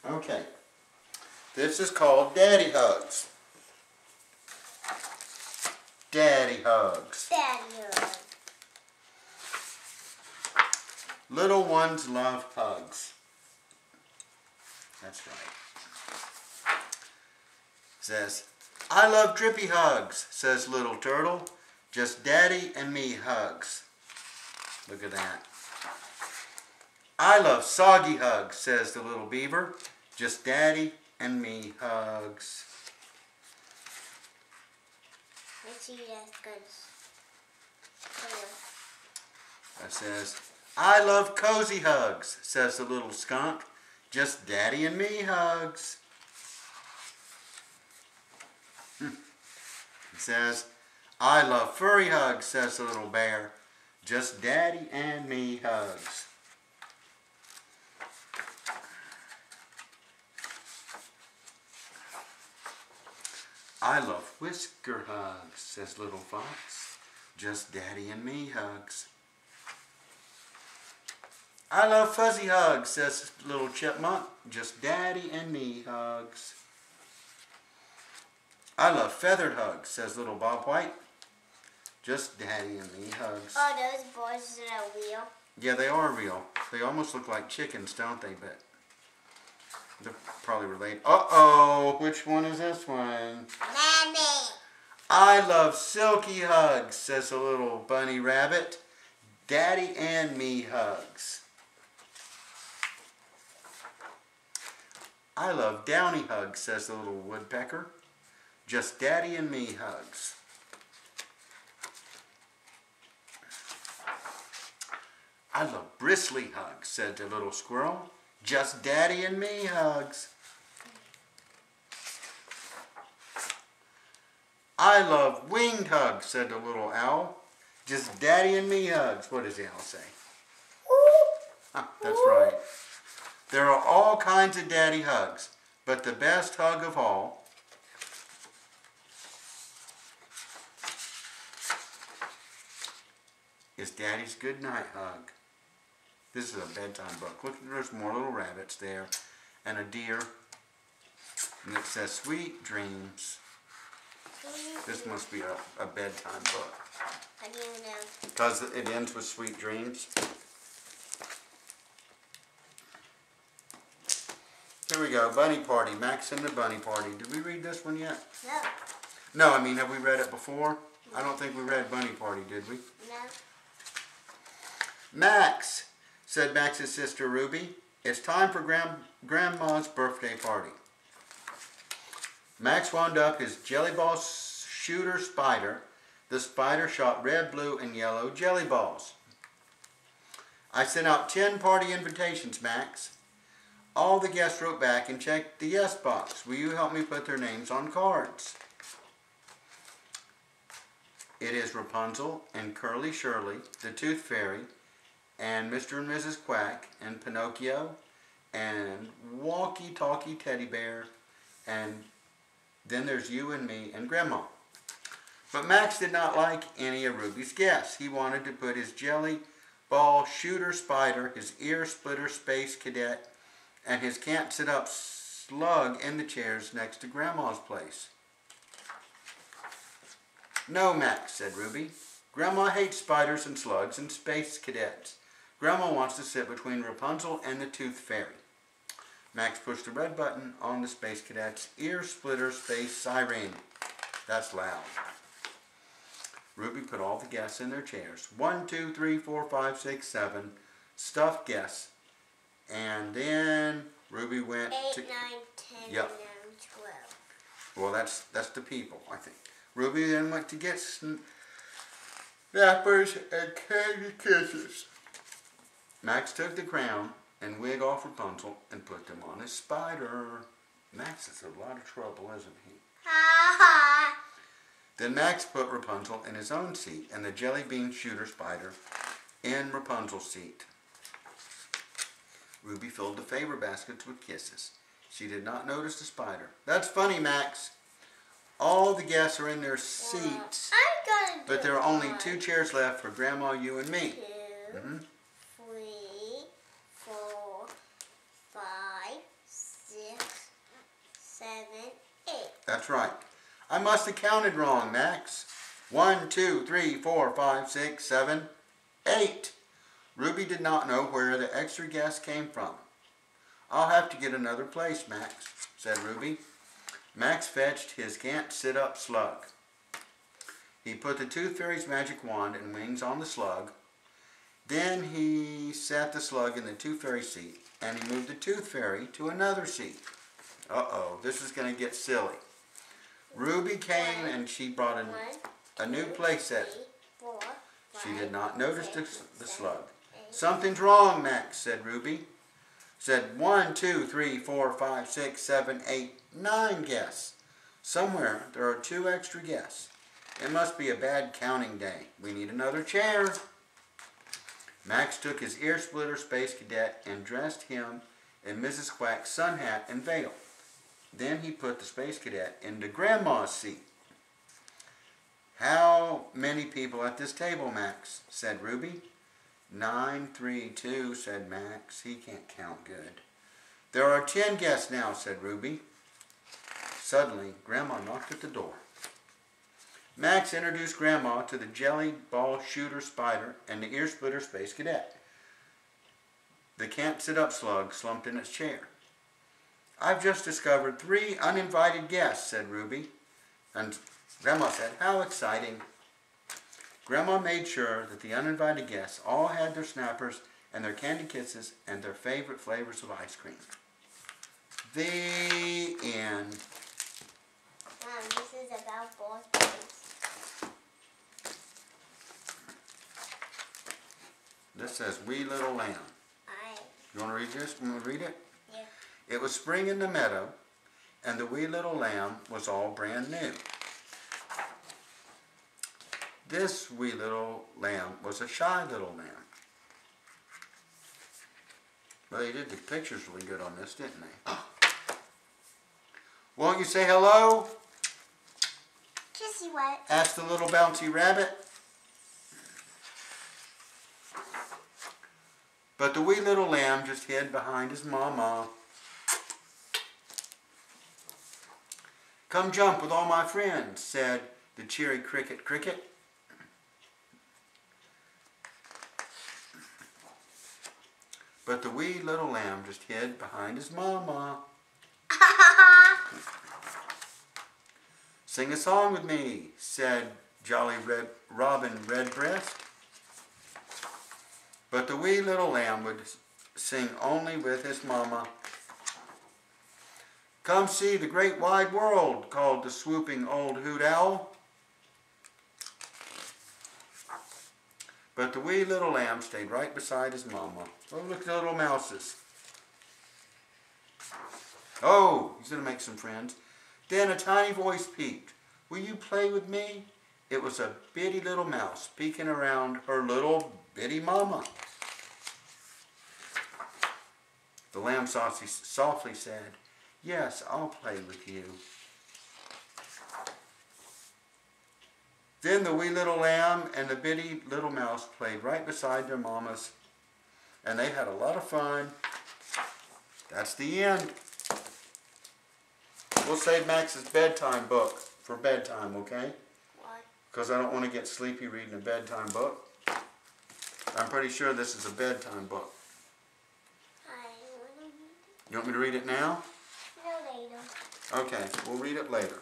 Okay. This is called Daddy Hugs. Daddy Hugs. Daddy Hugs. Little ones love hugs. That's right. Says, I love drippy hugs, says little turtle. Just daddy and me hugs. Look at that. I love soggy hugs, says the little beaver. Just daddy and me hugs. Let's see that's good. That says, I love cozy hugs, says the little skunk. Just daddy and me hugs. It says, I love furry hugs, says the little bear. Just daddy and me hugs. I love whisker hugs, says little fox. Just daddy and me hugs. I love fuzzy hugs, says little chipmunk. Just daddy and me hugs. I love feathered hugs, says little Bob White. Just daddy and me hugs. Oh, those boys are real? Yeah, they are real. They almost look like chickens, don't they? But they're probably related. Uh-oh, which one is this one? Mommy. I love silky hugs, says the little bunny rabbit. Daddy and me hugs. I love downy hugs, says the little woodpecker. Just daddy and me hugs. I love bristly hugs, said the little squirrel. Just daddy and me hugs. I love winged hugs, said the little owl. Just daddy and me hugs. What does the owl say? That's right. There are all kinds of daddy hugs, but the best hug of all is Daddy's good night hug. This is a bedtime book. Look, there's more little rabbits there and a deer. And it says sweet dreams. This must be a bedtime book. How do you know? Because it ends with sweet dreams. Here we go, Bunny Party, Max and the Bunny Party. Did we read this one yet? No. No, I mean, have we read it before? I don't think we read Bunny Party, did we? No. Max, said Max's sister Ruby, it's time for Grandma's birthday party. Max wound up his jelly ball shooter spider. The spider shot red, blue, and yellow jelly balls. I sent out 10 party invitations, Max. All the guests wrote back and checked the yes box. Will you help me put their names on cards? It is Rapunzel and Curly Shirley, the Tooth Fairy, and Mr. and Mrs. Quack, and Pinocchio, and Walkie Talkie Teddy Bear, and then there's you and me and Grandma. But Max did not like any of Ruby's guests. He wanted to put his jelly ball shooter spider, his ear splitter space cadet, and his can't sit up slug in the chairs next to Grandma's place. No, Max, said Ruby. Grandma hates spiders and slugs and space cadets. Grandma wants to sit between Rapunzel and the Tooth Fairy. Max pushed the red button on the space cadet's ear splitter space siren. That's loud. Ruby put all the guests in their chairs. 1, 2, 3, 4, 5, 6, 7 stuffed guests. And then Ruby went 8, to 9, 10, Yep. 11, 12. Well, that's the people, I think. Ruby then went to get snappers and candy kisses. Max took the crown and wig off Rapunzel and put them on his spider. Max is a lot of trouble, isn't he? Ha ha. Then Max put Rapunzel in his own seat and the jelly bean shooter spider in Rapunzel's seat. Ruby filled the favor baskets with kisses. She did not notice the spider. That's funny, Max. All the guests are in their seats, but there are only 2 chairs left for Grandma, you, and me. 2, 3, 4, 5, 6, That's right. I must have counted wrong, Max. 1, 2, 3, 4, 5, 6, 7, 8. Ruby did not know where the extra guests came from. I'll have to get another place, Max, said Ruby. Max fetched his can't-sit-up slug. He put the Tooth Fairy's magic wand and wings on the slug. Then he sat the slug in the Tooth Fairy seat, and he moved the Tooth Fairy to another seat. Uh-oh, this is going to get silly. Ruby came and she brought a new play set. She did not notice the slug. Something's wrong, Max, said Ruby. Said 1, 2, 3, 4, 5, 6, 7, 8, 9 guests. Somewhere there are 2 extra guests. It must be a bad counting day. We need another chair. Max took his ear splitter Space Cadet and dressed him in Mrs. Quack's sun hat and veil. Then he put the Space Cadet into Grandma's seat. How many people at this table, Max? Said Ruby. 9, 3, 2, said Max. He can't count good. There are 10 guests now, said Ruby. Suddenly, Grandma knocked at the door. Max introduced Grandma to the jelly ball shooter spider and the ear splitter Space Cadet. The can't-sit-up slug slumped in its chair. I've just discovered 3 uninvited guests, said Ruby. And Grandma said, how exciting. Grandma made sure that the uninvited guests all had their snappers and their candy kisses and their favorite flavors of ice cream. The end. Mom, this is about both boys. This says, Wee Little Lamb. You want to read this? You want to read it? Yeah. It was spring in the meadow, and the wee little lamb was all brand new. This wee little lamb was a shy little lamb. Well, they did the pictures really good on this, didn't they? Won't you say hello? Kissy what? Asked the little bouncy rabbit. But the wee little lamb just hid behind his mama. Come jump with all my friends, said the cheery cricket. But the wee little lamb just hid behind his mama. Sing a song with me, said jolly Robin Redbreast. But the wee little lamb would sing only with his mama. Come see the great wide world, called the swooping old hoot owl. But the wee little lamb stayed right beside his mama. Oh, look at the little mouses. Oh, he's going to make some friends. Then a tiny voice peeked. Will you play with me? It was a bitty little mouse peeking around her little bitty mama. The lamb softly said, yes, I'll play with you. Then the wee little lamb and the bitty little mouse played right beside their mamas, and they had a lot of fun. That's the end. We'll save Max's bedtime book for bedtime, okay? Why? Because I don't want to get sleepy reading a bedtime book. I'm pretty sure this is a bedtime book. I want to read it. You want me to read it now? No, later. Okay, we'll read it later.